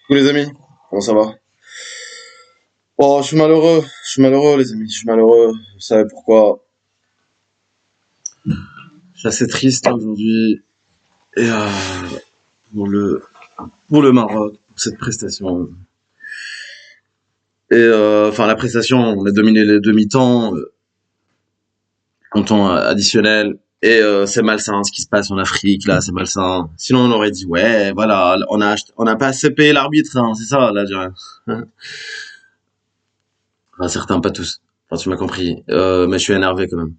Coucou les amis, comment ça va? Oh, je suis malheureux les amis, je suis malheureux. Vous savez pourquoi? Je suis assez triste là, aujourd'hui et pour le pour le Maroc, pour cette prestation. Et enfin la prestation, on a dominé les demi-temps, en temps additionnel. Et c'est malsain ce qui se passe en Afrique là, c'est malsain. Sinon on aurait dit ouais, voilà, on a pas assez payé l'arbitre, hein, c'est ça là, je dirais. Enfin, certains, pas tous. Enfin, tu m'as compris. Mais je suis énervé quand même.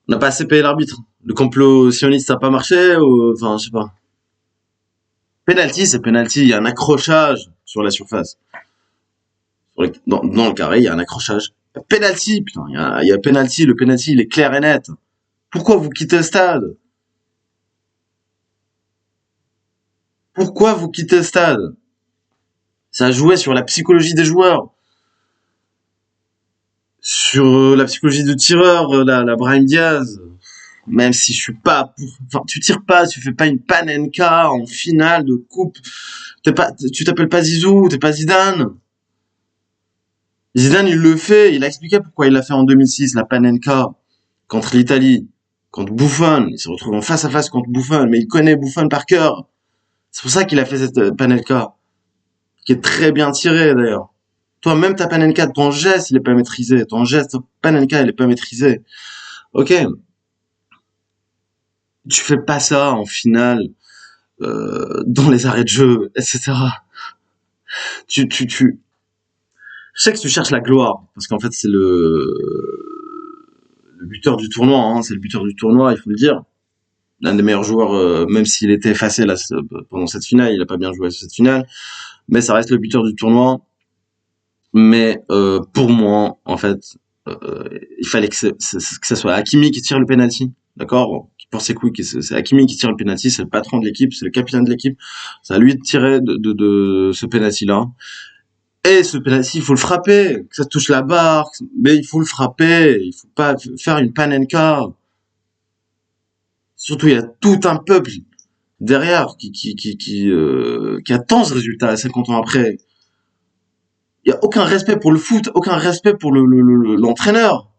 On n'a pas assez payé l'arbitre. Le complot sioniste n'a pas marché ou enfin je sais pas. Penalty, c'est penalty. Il y a un accrochage sur la surface. Dans le carré, il y a un accrochage. Penalty, putain, il y a penalty. Le penalty, il est clair et net. Pourquoi vous quittez le stade? Pourquoi vous quittez le stade? Ça a joué sur la psychologie des joueurs, sur la psychologie du tireur, la Brahim Diaz. Même si je suis pas pour, enfin, tu tires pas, tu fais pas une panenka en finale de coupe. Tu t'appelles pas Zizou, t'es pas Zidane. Zidane, il le fait, il a expliqué pourquoi il l'a fait en 2006, la panenka, contre l'Italie, contre Buffon. Il se retrouve en face à face contre Buffon, mais il connaît Buffon par cœur. C'est pour ça qu'il a fait cette panenka, qui est très bien tirée d'ailleurs. Toi, même ta panenka, ton geste, il est pas maîtrisé. Ton geste, panenka, il est pas maîtrisé. Ok, tu fais pas ça en finale, dans les arrêts de jeu, etc. Tu, je sais que tu cherches la gloire, parce qu'en fait, c'est le buteur du tournoi, hein, c'est le buteur du tournoi, il faut le dire. L'un des meilleurs joueurs, même s'il était effacé là, pendant cette finale, il a pas bien joué cette finale, mais ça reste le buteur du tournoi. Mais pour moi, en fait, il fallait que ça soit Hakimi qui tire le penalty, d'accord? Qui porte ses couilles, c'est Hakimi qui tire le penalty, c'est le patron de l'équipe, c'est le capitaine de l'équipe, c'est à lui de tirer de ce penalty-là. Et ce penalty, il faut le frapper, que ça touche la barre, mais il faut le frapper, il faut pas faire une panenka. Surtout, il y a tout un peuple derrière qui attend ce résultat 50 ans après. Il y a aucun respect pour le foot, aucun respect pour l'entraîneur,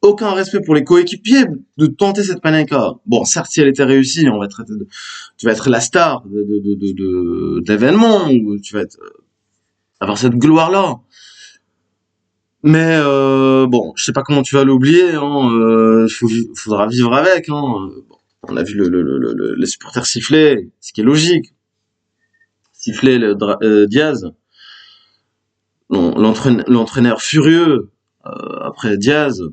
aucun respect pour les coéquipiers de tenter cette panenka. Bon, certes, si elle était réussie, tu vas être la star de l'événement, ou tu vas avoir cette gloire-là. Mais bon, je sais pas comment tu vas l'oublier, hein, faudra vivre avec, hein. Bon, on a vu les supporters siffler, ce qui est logique. Siffler Diaz, l'entraîneur furieux après Diaz.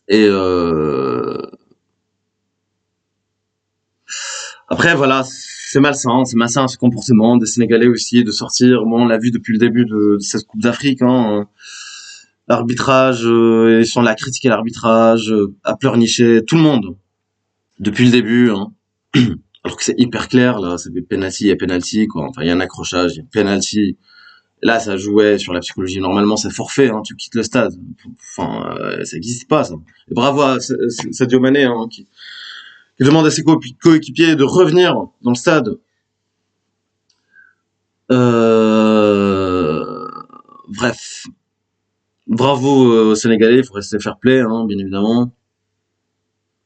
Et après voilà, c'est malsain ce comportement des Sénégalais aussi de sortir. Bon, on l'a vu depuis le début de cette Coupe d'Afrique, hein. L'arbitrage, ils sont là à critiquer l'arbitrage, à pleurnicher, tout le monde, depuis le début, hein. Alors que c'est hyper clair, là, c'est des penalty et penalty, quoi. Enfin, il y a un accrochage, il y a penalty. Là, ça jouait sur la psychologie. Normalement, c'est forfait, hein, tu quittes le stade. Enfin, ça n'existe pas, ça. Et bravo à Sadio Mané, hein, qui demande à ses coéquipiers de revenir dans le stade. Euh, Bref, bravo aux Sénégalais, il faut rester fair play, hein, bien évidemment.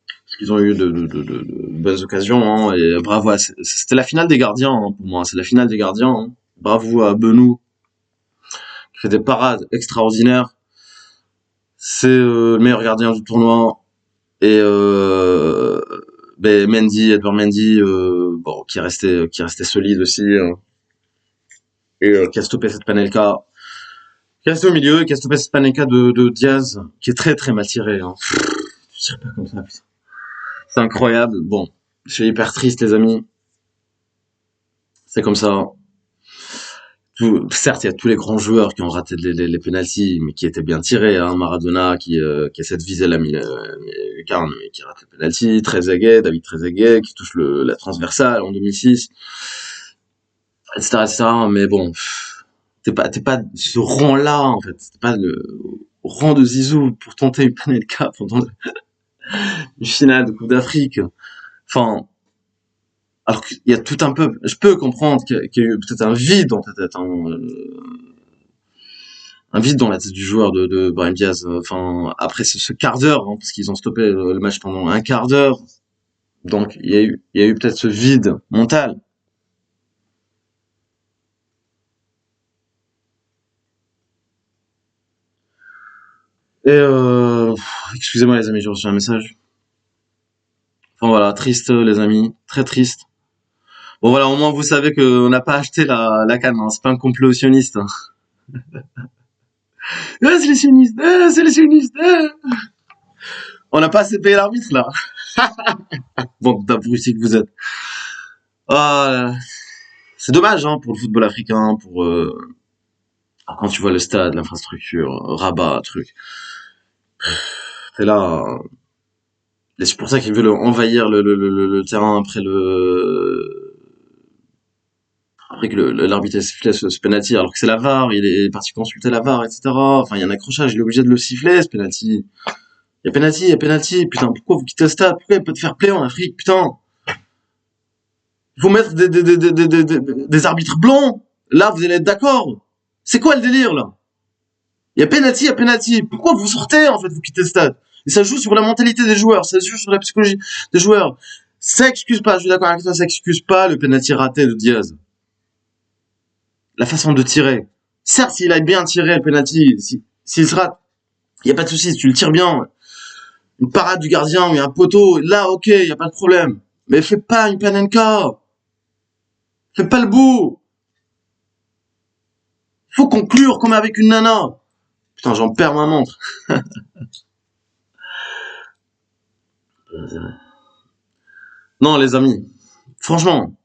Parce qu'ils ont eu de bonnes occasions, hein, et bravo c'était la finale des gardiens, hein, pour moi, c'est la finale des gardiens, hein. Bravo à Benou, qui fait des parades extraordinaires. C'est le meilleur gardien du tournoi. Et ben Edouard Mendy, bon, qui est resté solide aussi, hein, et qui a stoppé cette panelka, qui est resté au milieu, et qui a stoppé cette panelka de Diaz, qui est très très mal tiré, hein. Je tire pas comme ça, putain. C'est incroyable. Bon, je suis hyper triste, les amis. C'est comme ça. Certes, il y a tous les grands joueurs qui ont raté les pénaltys, mais qui étaient bien tirés, hein. Maradona qui essaie de viser la lucarne, mais qui rate le penalty. David Trezeguet, qui touche la transversale en 2006, etc., etc. Mais bon, t'es pas ce rang-là, en fait. T'es pas le rang de Zizou pour tenter une Panenka pendant une finale de Coupe d'Afrique. Enfin, Alors qu'il y a tout un peuple. Je peux comprendre qu'il y a eu peut-être un vide dans ta tête, hein, un vide dans la tête du joueur de Brahim Diaz. Enfin, après ce quart d'heure, hein, parce qu'ils ont stoppé le match pendant un quart d'heure. Donc, il y a eu peut-être ce vide mental. Et excusez-moi les amis, j'ai reçu un message. Enfin voilà, triste les amis, très triste. Bon voilà, au moins vous savez qu'on n'a pas acheté la canne, hein. C'est pas un complottionniste, hein. Ah, c'est les sionistes, ah, c'est les sionistes, ah. On n'a pas assez payé l'arbitre là. Bon, d'abrutis que vous êtes. Ah, c'est dommage hein, pour le football africain, pour quand tu vois le stade, l'infrastructure, Rabat, truc. C'est là, les supporters qui veulent envahir le terrain après que l'arbitre ait sifflé ce penalty, alors que c'est la VAR, il est parti consulter la VAR, etc. Enfin, il y a un accrochage, il est obligé de le siffler, ce penalty. Il y a penalty, putain, pourquoi vous quittez le stade? Pourquoi il y a pas de fair play en Afrique, putain? Il faut mettre des arbitres blancs. Là, vous allez être d'accord. C'est quoi le délire, là? Il y a penalty. Pourquoi vous sortez, en fait, vous quittez le stade? Et ça joue sur la mentalité des joueurs, ça joue sur la psychologie des joueurs. Ça excuse pas, je suis d'accord avec toi, ça excuse pas le penalty raté de Diaz. La façon de tirer. Certes, s'il a bien tiré le penalty, s'il se rate, il y a pas de souci, si tu le tires bien, une parade du gardien ou un poteau, là, ok, il y a pas de problème. Mais fais pas une panenka. Fais pas le bout. Faut conclure comme avec une nana. Putain, j'en perds ma montre. Non, les amis. Franchement.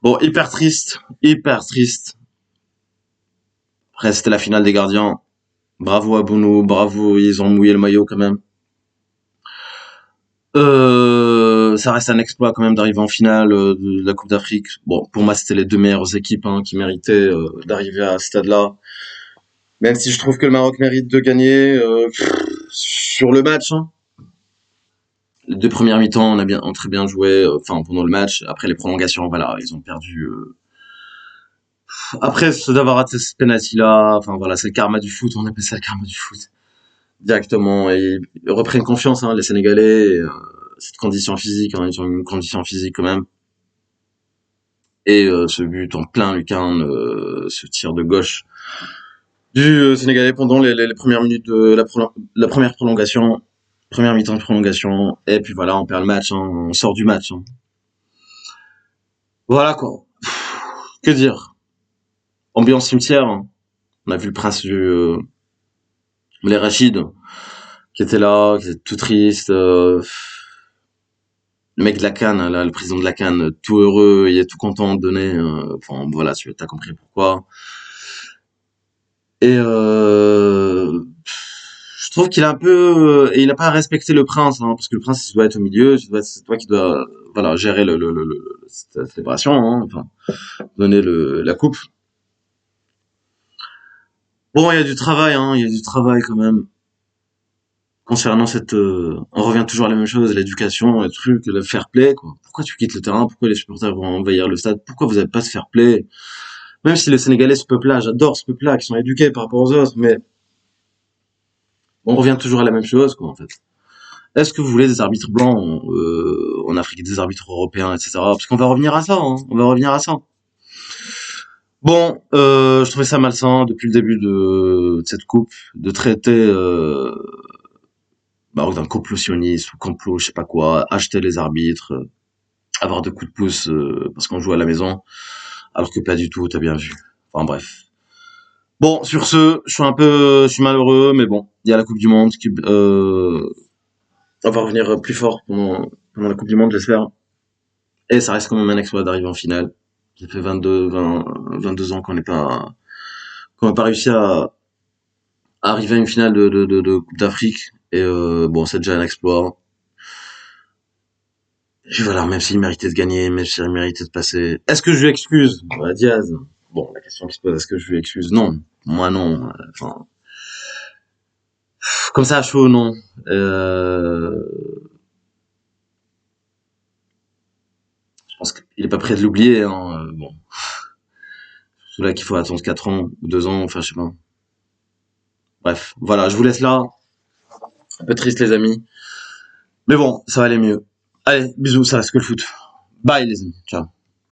Bon, hyper triste. Hyper triste. Après, c'était la finale des gardiens. Bravo à Bounou. Bravo. Ils ont mouillé le maillot quand même. Ça reste un exploit quand même d'arriver en finale de la Coupe d'Afrique. Bon, pour moi, c'était les deux meilleures équipes hein, qui méritaient d'arriver à ce stade-là. Même si je trouve que le Maroc mérite de gagner sur le match. Hein. Les deux premières mi-temps, on très bien joué. Enfin, pendant le match, après les prolongations, voilà, ils ont perdu. Après, d'avoir raté ce penalty-là, enfin voilà, c'est le karma du foot. On appelle ça le karma du foot directement. Et ils reprennent confiance, hein, les Sénégalais. Et, cette condition physique, hein, ils ont une condition physique quand même. Et ce but en plein lucarne, ce tir de gauche du Sénégalais pendant les premières minutes de la première prolongation, première mi-temps de prolongation, et puis voilà, on perd le match, hein, on sort du match. Hein. Voilà quoi. Que dire? Ambiance cimetière. Hein. On a vu le prince du les Rachid qui était là, qui était tout triste. Le mec de la CAN, là, le président de la CAN, tout heureux, il est tout content de donner. Enfin voilà, tu as compris pourquoi. Et je trouve qu'il a un peu, et il a pas respecté le prince, hein, parce que le prince il doit être au milieu, c'est toi qui dois, voilà, gérer cette célébration, hein, enfin, donner la coupe. Bon, il y a du travail, hein, il y a du travail quand même. Concernant on revient toujours à la même chose, l'éducation, le truc, le fair play, quoi. Pourquoi tu quittes le terrain? Pourquoi les supporters vont envahir le stade? Pourquoi vous n'avez pas ce fair play? Même si les Sénégalais, ce peuple-là, j'adore ce peuple-là, qui sont éduqués par rapport aux autres, mais on revient toujours à la même chose, quoi, en fait. Est-ce que vous voulez des arbitres blancs en Afrique, des arbitres européens, etc. Parce qu'on va revenir à ça, hein. On va revenir à ça. Bon, je trouvais ça malsain depuis le début de cette coupe de traiter Maroc d'un complottionniste ou complot, je sais pas quoi, acheter les arbitres, avoir de coups de pouce parce qu'on joue à la maison, alors que pas du tout, t'as bien vu. Enfin bref. Bon, sur ce, je suis malheureux, mais bon, il y a la Coupe du Monde qui, on va revenir plus fort pendant la Coupe du Monde, j'espère. Et ça reste quand même un exploit d'arriver en finale. Ça fait 22 ans qu'on n'a pas réussi à arriver à une finale de Coupe d'Afrique. Et bon, c'est déjà un exploit. Et voilà, même s'il méritait de gagner, même s'il méritait de passer. Est-ce que je lui excuse Diaz. Bon, la question qui se pose, est-ce que je lui excuse? Non. Moi, non. Enfin, comme ça, à chaud, non. Euh, il est pas prêt de l'oublier, hein. Bon, c'est là qu'il faut attendre 4 ans ou 2 ans, enfin je sais pas. Bref, voilà, je vous laisse là. Un peu triste les amis. Mais bon, ça va aller mieux. Allez, bisous, ça reste que le foot. Bye les amis, ciao.